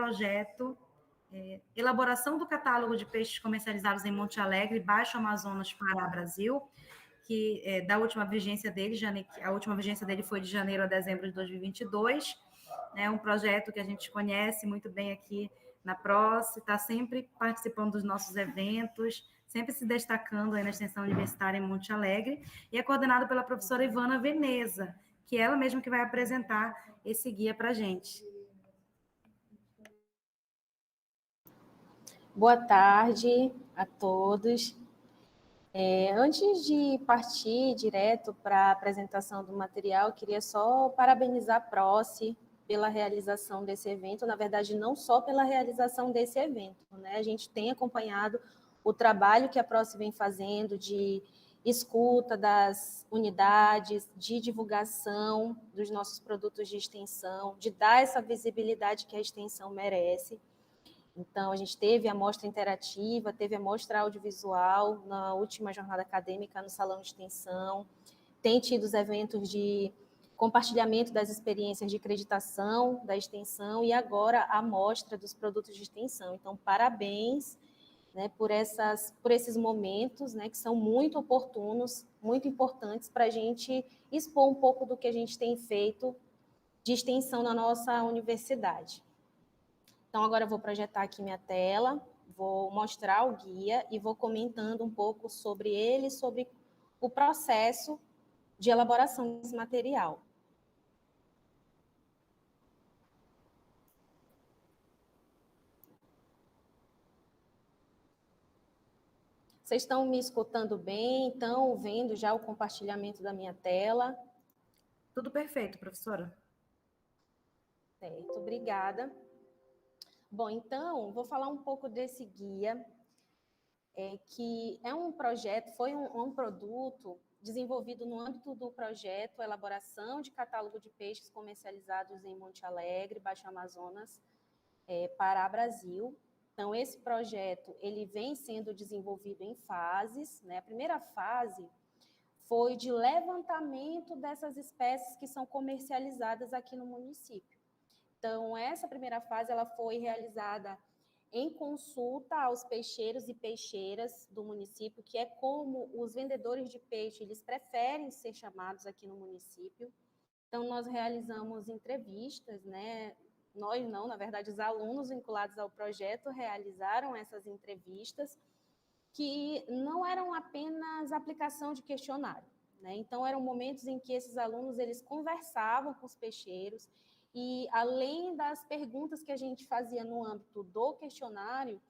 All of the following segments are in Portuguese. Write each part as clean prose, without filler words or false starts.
projeto Elaboração do Catálogo de Peixes Comercializados em Monte Alegre, Baixo Amazonas, Pará, Brasil, que da última vigência dele, a última vigência dele foi de janeiro a dezembro de 2022, né, um projeto que a gente conhece muito bem aqui na PROS, está sempre participando dos nossos eventos, sempre se destacando aí na extensão universitária em Monte Alegre, e é coordenado pela professora Ivana Veneza, que é ela mesma que vai apresentar esse guia para a gente. Boa tarde a todos. Antes de partir direto para a apresentação do material, eu queria só parabenizar a PROS pela realização desse evento, na verdade, não só pela realização desse evento, né? A gente tem acompanhado o trabalho que a PROS vem fazendo de escuta das unidades, de divulgação dos nossos produtos de extensão, de dar essa visibilidade que a extensão merece. Então, a gente teve a mostra interativa, teve a mostra audiovisual na última jornada acadêmica no Salão de Extensão, tem tido os eventos de compartilhamento das experiências de acreditação da extensão e agora a mostra dos produtos de extensão. Então, parabéns, né, por esses momentos, né, que são muito oportunos, muito importantes para a gente expor um pouco do que a gente tem feito de extensão na nossa universidade. Então, agora eu vou projetar aqui minha tela, vou mostrar o guia e vou comentando um pouco sobre ele, sobre o processo de elaboração desse material. Vocês estão me escutando bem? Estão vendo já o compartilhamento da minha tela? Tudo perfeito, professora. Certo, obrigada. Bom, então, vou falar um pouco desse guia, que é um projeto, foi um produto desenvolvido no âmbito do projeto Elaboração de Catálogo de Peixes Comercializados em Monte Alegre, Baixo Amazonas, Pará, Brasil. Então, esse projeto ele vem sendo desenvolvido em fases, né? A primeira fase foi de levantamento dessas espécies que são comercializadas aqui no município. Então, essa primeira fase ela foi realizada em consulta aos peixeiros e peixeiras do município, que é como os vendedores de peixe, eles preferem ser chamados aqui no município. Então, nós realizamos entrevistas, né? Nós não, na verdade, os alunos vinculados ao projeto realizaram essas entrevistas, que não eram apenas aplicação de questionário, né? Então, eram momentos em que esses alunos, eles conversavam com os peixeiros, e além das perguntas que a gente fazia no âmbito do questionário,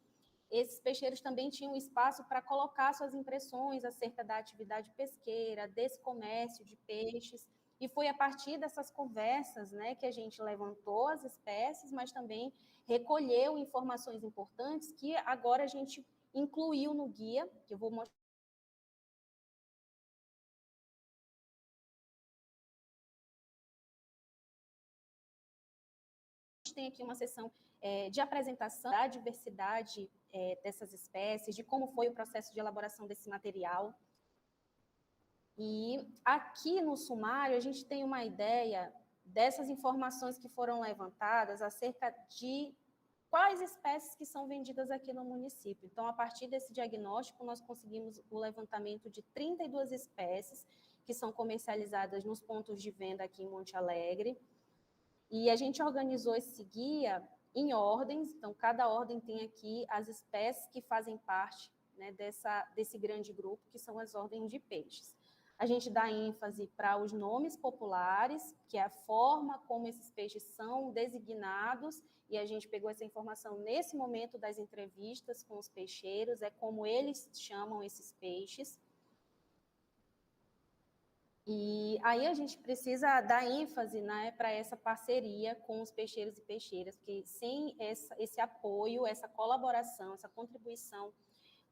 esses peixeiros também tinham espaço para colocar suas impressões acerca da atividade pesqueira, desse comércio de peixes, e foi a partir dessas conversas, né, que a gente levantou as espécies, mas também recolheu informações importantes que agora a gente incluiu no guia, que eu vou mostrar. Tem aqui uma sessão de apresentação da diversidade dessas espécies, de como foi o processo de elaboração desse material. E aqui no sumário, a gente tem uma ideia dessas informações que foram levantadas acerca de quais espécies que são vendidas aqui no município. Então, a partir desse diagnóstico, nós conseguimos o levantamento de 32 espécies que são comercializadas nos pontos de venda aqui em Monte Alegre. E a gente organizou esse guia em ordens, então cada ordem tem aqui as espécies que fazem parte, né, desse grande grupo, que são as ordens de peixes. A gente dá ênfase para os nomes populares, que é a forma como esses peixes são designados, e a gente pegou essa informação nesse momento das entrevistas com os peixeiros, é como eles chamam esses peixes. E aí a gente precisa dar ênfase, né, para essa parceria com os peixeiros e peixeiras, porque sem esse apoio, essa colaboração, essa contribuição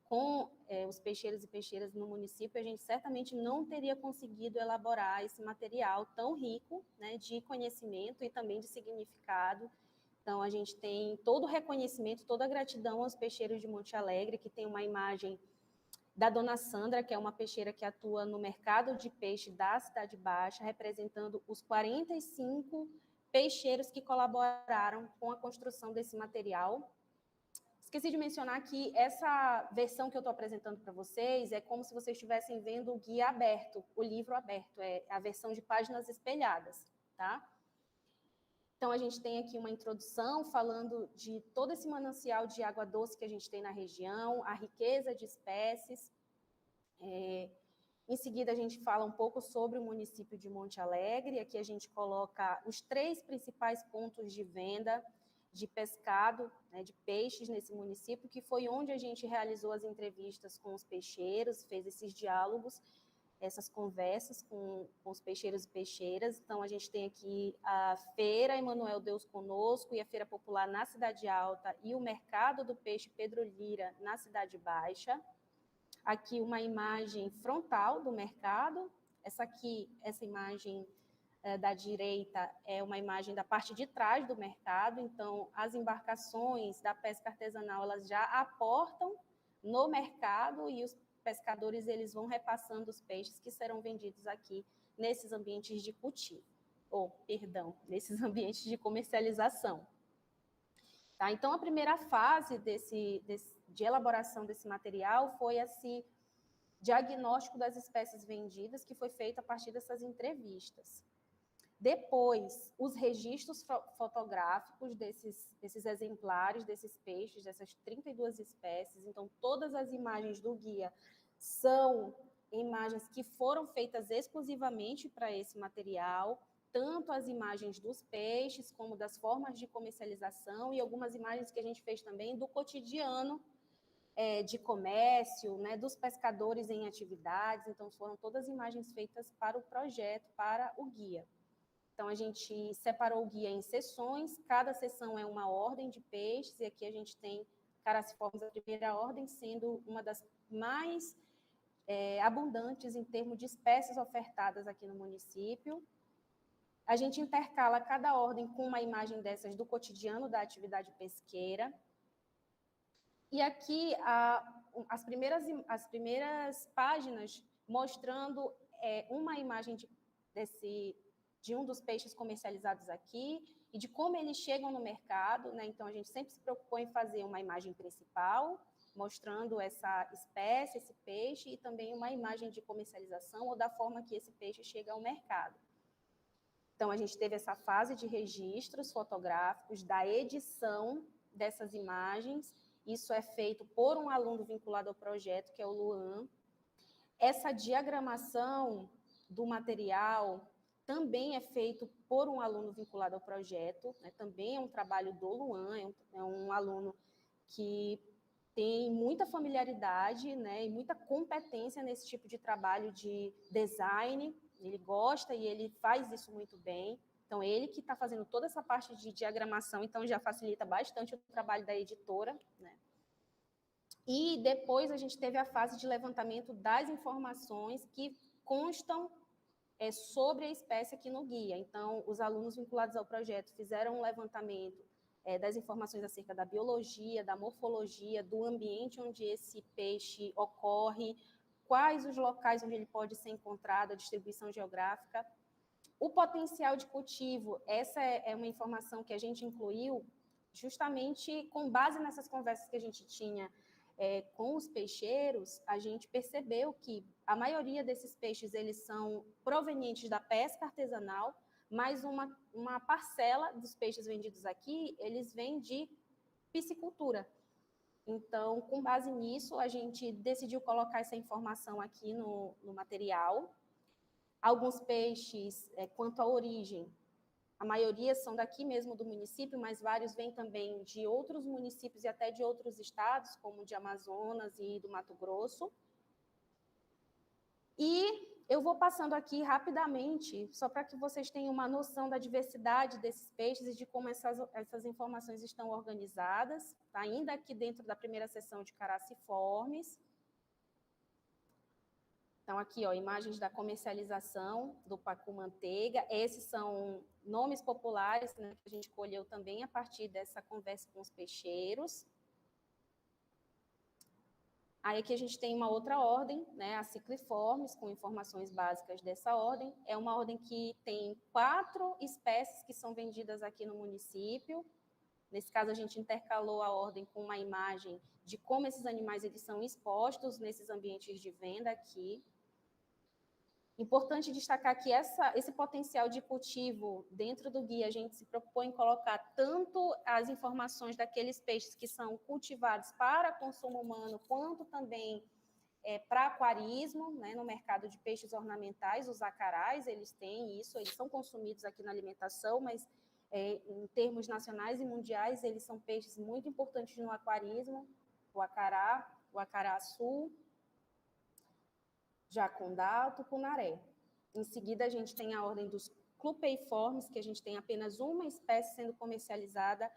com os peixeiros e peixeiras no município, a gente certamente não teria conseguido elaborar esse material tão rico, né, de conhecimento e também de significado. Então, a gente tem todo o reconhecimento, toda a gratidão aos peixeiros de Monte Alegre, que tem uma imagem da dona Sandra, que é uma peixeira que atua no mercado de peixe da Cidade Baixa, representando os 45 peixeiros que colaboraram com a construção desse material. Esqueci de mencionar que essa versão que eu estou apresentando para vocês é como se vocês estivessem vendo o guia aberto, o livro aberto, é a versão de páginas espelhadas, tá? Então, a gente tem aqui uma introdução falando de todo esse manancial de água doce que a gente tem na região, a riqueza de espécies. Em seguida, a gente fala um pouco sobre o município de Monte Alegre. Aqui a gente coloca os 3 principais pontos de venda de pescado, né, de peixes nesse município, que foi onde a gente realizou as entrevistas com os peixeiros, fez esses diálogos, essas conversas com os peixeiros e peixeiras. Então, a gente tem aqui a Feira Emanuel Deus Conosco e a Feira Popular na Cidade Alta e o Mercado do Peixe Pedro Lira na Cidade Baixa. Aqui uma imagem frontal do mercado. Essa imagem da direita é uma imagem da parte de trás do mercado. Então, as embarcações da pesca artesanal, elas já aportam no mercado e os pescadores eles vão repassando os peixes que serão vendidos aqui nesses ambientes de cultivo, nesses ambientes de comercialização. Tá? Então, a primeira fase de elaboração desse material foi esse diagnóstico das espécies vendidas, que foi feito a partir dessas entrevistas. Depois, os registros fotográficos desses exemplares, desses peixes, dessas 32 espécies. Então, todas as imagens do guia são imagens que foram feitas exclusivamente para esse material, tanto as imagens dos peixes, como das formas de comercialização, e algumas imagens que a gente fez também do cotidiano de comércio, né, dos pescadores em atividades. Então, foram todas imagens feitas para o projeto, para o guia. Então, a gente separou o guia em seções, cada seção é uma ordem de peixes, e aqui a gente tem caraciformes da primeira ordem, sendo uma das mais abundantes em termos de espécies ofertadas aqui no município. A gente intercala cada ordem com uma imagem dessas do cotidiano da atividade pesqueira. E aqui as primeiras páginas mostrando uma imagem de um dos peixes comercializados aqui e de como eles chegam no mercado, né? Então, a gente sempre se preocupou em fazer uma imagem principal, mostrando essa espécie, esse peixe, e também uma imagem de comercialização ou da forma que esse peixe chega ao mercado. Então, a gente teve essa fase de registros fotográficos, da edição dessas imagens. Isso é feito por um aluno vinculado ao projeto, que é o Luan. Essa diagramação do material também é feito por um aluno vinculado ao projeto, né? Também é um trabalho do Luan, é um aluno que tem muita familiaridade, né, e muita competência nesse tipo de trabalho de design. Ele gosta e ele faz isso muito bem. Então, ele que está fazendo toda essa parte de diagramação, então já facilita bastante o trabalho da editora, né? E depois a gente teve a fase de levantamento das informações que constam sobre a espécie aqui no guia. Então, os alunos vinculados ao projeto fizeram um levantamento das informações acerca da biologia, da morfologia, do ambiente onde esse peixe ocorre, quais os locais onde ele pode ser encontrado, a distribuição geográfica. O potencial de cultivo, essa é uma informação que a gente incluiu justamente com base nessas conversas que a gente tinha com os peixeiros. A gente percebeu que a maioria desses peixes eles são provenientes da pesca artesanal, mas uma parcela dos peixes vendidos aqui, eles vêm de piscicultura. Então, com base nisso, a gente decidiu colocar essa informação aqui no material. Alguns peixes, quanto à origem, a maioria são daqui mesmo do município, mas vários vêm também de outros municípios e até de outros estados, como de Amazonas e do Mato Grosso. E eu vou passando aqui rapidamente, só para que vocês tenham uma noção da diversidade desses peixes e de como essas informações estão organizadas, tá? Ainda aqui dentro da primeira seção de caraciformes. Então, aqui, ó, imagens da comercialização do pacu-manteiga. Esses são nomes populares, né, que a gente colheu também a partir dessa conversa com os peixeiros. Aí aqui a gente tem uma outra ordem, né, a Cicliformes, com informações básicas dessa ordem. É uma ordem que tem 4 espécies que são vendidas aqui no município. Nesse caso, a gente intercalou a ordem com uma imagem de como esses animais eles são expostos nesses ambientes de venda aqui. Importante destacar que esse potencial de cultivo dentro do guia, a gente se propõe em colocar tanto as informações daqueles peixes que são cultivados para consumo humano, quanto também para aquarismo, né, no mercado de peixes ornamentais, os acarais, eles têm isso, eles são consumidos aqui na alimentação, mas em termos nacionais e mundiais, eles são peixes muito importantes no aquarismo, o acará sul, jacundá, tucunaré. Em seguida, a gente tem a ordem dos clupeiformes, que a gente tem apenas uma espécie sendo comercializada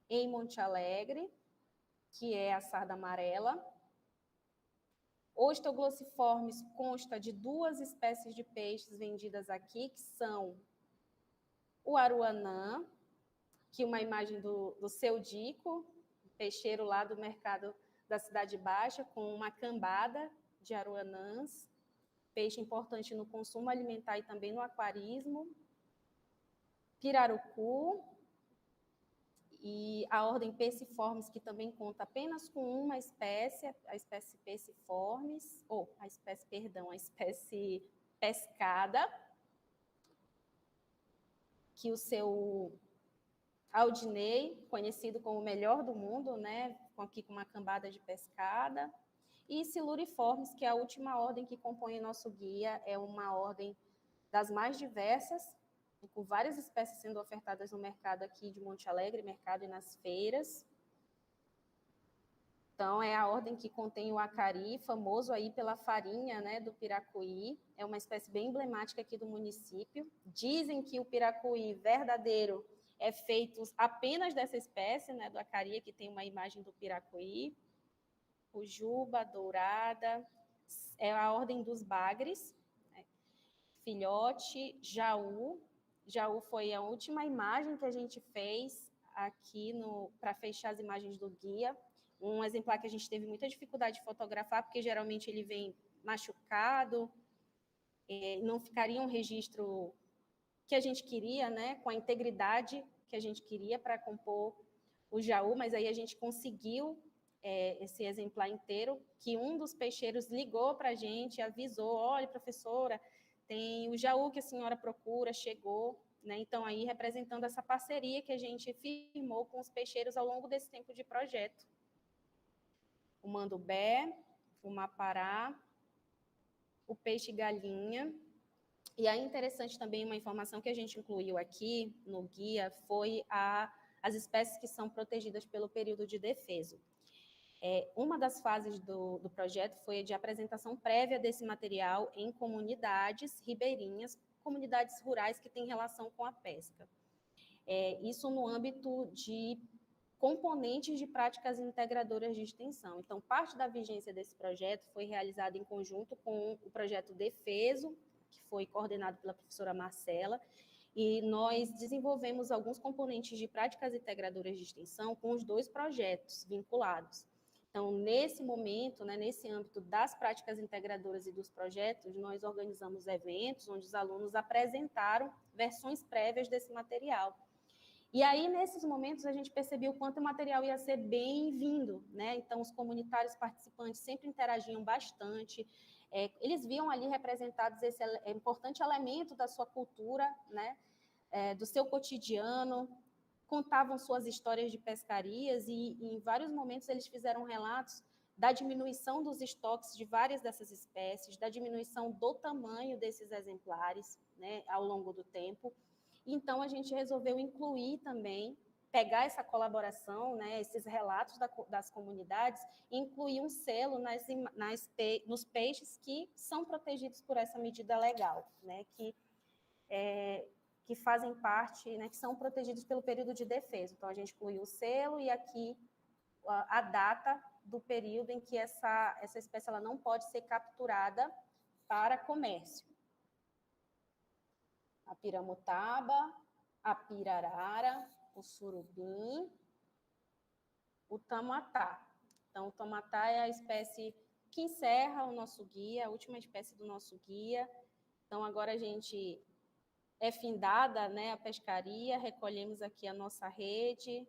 em Monte Alegre, que é a sarda amarela. Osteoglossiformes consta de 2 espécies de peixes vendidas aqui, que são o aruanã, que uma imagem do seu Dico, peixeiro lá do mercado da Cidade Baixa, com uma cambada de aruanãs, peixe importante no consumo alimentar e também no aquarismo. Pirarucu, e a ordem Peciformes, que também conta apenas com uma espécie, a espécie Peciformes, a espécie pescada, que o seu Aldinei, conhecido como o melhor do mundo, né, aqui com uma cambada de pescada, e Siluriformes, que é a última ordem que compõe o nosso guia, é uma ordem das mais diversas, com várias espécies sendo ofertadas no mercado aqui de Monte Alegre, mercado e nas feiras. Então, é a ordem que contém o acari, famoso aí pela farinha, né, do piracuí. É uma espécie bem emblemática aqui do município. Dizem que o piracuí verdadeiro é feito apenas dessa espécie, né, do acari, que tem uma imagem do piracuí. Ujuba, dourada, é a ordem dos bagres, né, filhote, jaú. Jaú foi a última imagem que a gente fez aqui para fechar as imagens do guia. Um exemplar que a gente teve muita dificuldade de fotografar, porque geralmente ele vem machucado, não ficaria um registro que a gente queria, né, com a integridade que a gente queria para compor o jaú, mas aí a gente conseguiu esse exemplar inteiro, que um dos peixeiros ligou para a gente, avisou, olha, professora, tem o jaú que a senhora procura, chegou, né? Então, aí representando essa parceria que a gente firmou com os peixeiros ao longo desse tempo de projeto. O mandubé, o mapará, o peixe-galinha. E aí, interessante também, uma informação que a gente incluiu aqui no guia, foi as espécies que são protegidas pelo período de defeso. Uma das fases do projeto foi a de apresentação prévia desse material em comunidades ribeirinhas, comunidades rurais que têm relação com a pesca. Isso no âmbito de componentes de práticas integradoras de extensão. Então, parte da vigência desse projeto foi realizada em conjunto com o projeto Defeso, que foi coordenado pela professora Marcela, e nós desenvolvemos alguns componentes de práticas integradoras de extensão com os 2 projetos vinculados. Então, nesse momento, né, nesse âmbito das práticas integradoras e dos projetos, nós organizamos eventos onde os alunos apresentaram versões prévias desse material. E aí, nesses momentos, a gente percebeu o quanto o material ia ser bem-vindo, né? Então, os comunitários participantes sempre interagiam bastante, eles viam ali representados esse importante elemento da sua cultura, né? Do seu cotidiano, contavam suas histórias de pescarias e em vários momentos eles fizeram relatos da diminuição dos estoques de várias dessas espécies, da diminuição do tamanho desses exemplares, né, ao longo do tempo. Então, a gente resolveu incluir também, pegar essa colaboração, né, esses relatos das comunidades, e incluir um selo nos peixes que são protegidos por essa medida legal, né, que fazem parte, né, que são protegidos pelo período de defesa. Então, a gente incluiu o selo e aqui a data do período em que essa espécie ela não pode ser capturada para comércio. A piramutaba, a pirarara, o surubim, o tamatá. Então, o tamatá é a espécie que encerra o nosso guia, a última espécie do nosso guia. Então, agora a gente é findada, né, a pescaria, recolhemos aqui a nossa rede,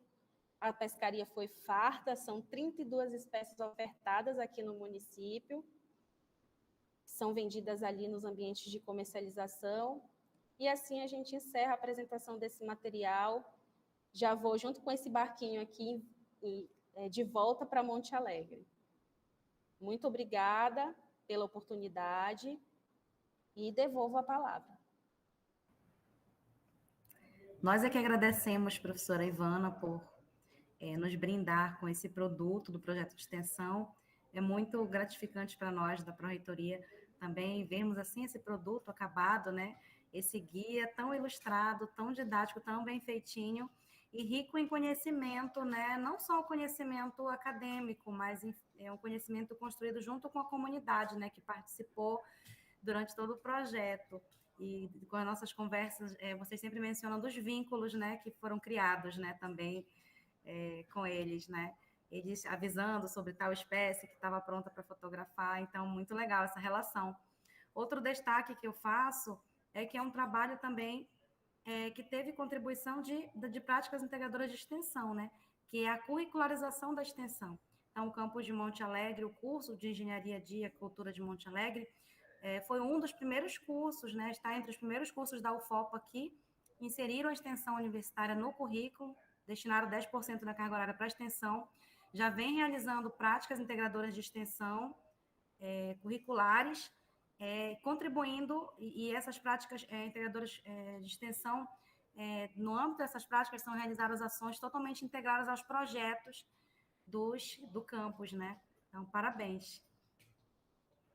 a pescaria foi farta, são 32 espécies ofertadas aqui no município, são vendidas ali nos ambientes de comercialização, e assim a gente encerra a apresentação desse material. Já vou, junto com esse barquinho aqui, de volta para Monte Alegre. Muito obrigada pela oportunidade e devolvo a palavra. Nós é que agradecemos, professora Ivana, por nos brindar com esse produto do projeto de extensão. É muito gratificante para nós da Pró-Reitoria também vermos assim esse produto acabado, né? Esse guia tão ilustrado, tão didático, tão bem feitinho e rico em conhecimento, né? Não só o conhecimento acadêmico, mas é um conhecimento construído junto com a comunidade, né? Que participou durante todo o projeto. E com as nossas conversas, vocês sempre mencionam dos vínculos, né? Que foram criados, né? Também com eles, né? Eles avisando sobre tal espécie que estava pronta para fotografar. Então, muito legal essa relação. Outro destaque que eu faço é que é um trabalho também que teve contribuição de práticas integradoras de extensão, né? Que é a curricularização da extensão. Então, o campus de Monte Alegre, o curso de Engenharia de Agricultura de Monte Alegre, foi um dos primeiros cursos, né? Está entre os primeiros cursos da UFOP aqui, inseriram a extensão universitária no currículo, destinaram 10% da carga horária para a extensão, já vem realizando práticas integradoras de extensão curriculares, contribuindo, e essas práticas integradoras de extensão, no âmbito dessas práticas, são realizadas ações totalmente integradas aos projetos do campus, né? Então, parabéns.